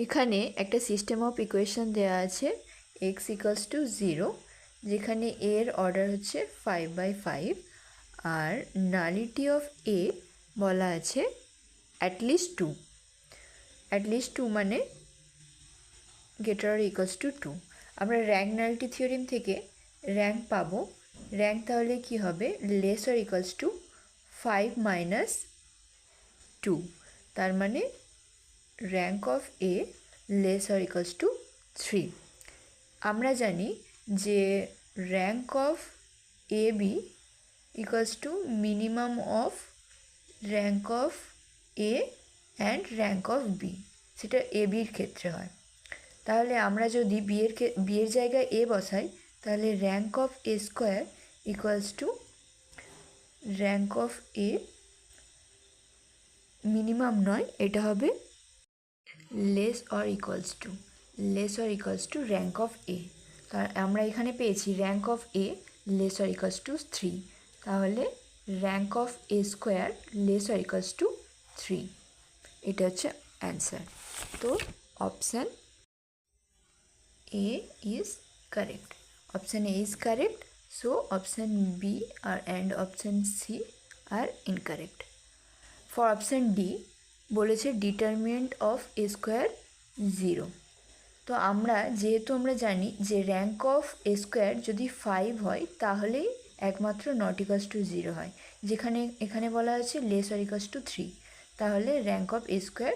এখানে একটা system of equation দেওয়া আছে এক্স ইকুয়ালস টু 0, যেখানে এর অর্ডার হচ্ছে 5/5 আর নালিটি অফ এ বলা আছে অ্যাটলিস্ট 2। অ্যাটলিস্ট 2 মানে গ্রেটার অর ইকুয়ালস টু 2। আমরা র্যাঙ্ক নালিটি থিওরেম থেকে র্যাঙ্ক পাবো। র্যাঙ্ক তাহলে কি হবে, less or equals to 5 minus 2, তার মানে rank of A less or equals to 3। আমরা জানি যে rank of A B equals to minimum of rank of A and rank of B, সেটা এ বির ক্ষেত্রে হয়। তাহলে আমরা যদি বিয়ের জায়গায় এ বসাই, তাহলে rank of A square equals to rank of A minimum নয়, এটা হবে less or equals to rank of A. আমরা এখানে পেয়েছি rank of A less or equals to 3, তাহলে rank of A square less or equals to 3, এটা হচ্ছে answer. তো option A is correct. Option A is correct, so option B and option C are incorrect. For option D বলেছে determinant of A square 0। তো যেহেতু আমরা জানি যে rank of A square যদি 5 হয় তাহলেই একমাত্র নট ইকুয়ালস টু 0 হয়, যেখানে এখানে বলা আছে লেস অর ইকুয়ালস টু 3, তাহলে rank of A square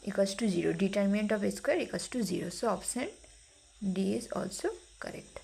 equals two 0, determinant of A square equals two 0, so option D is also correct.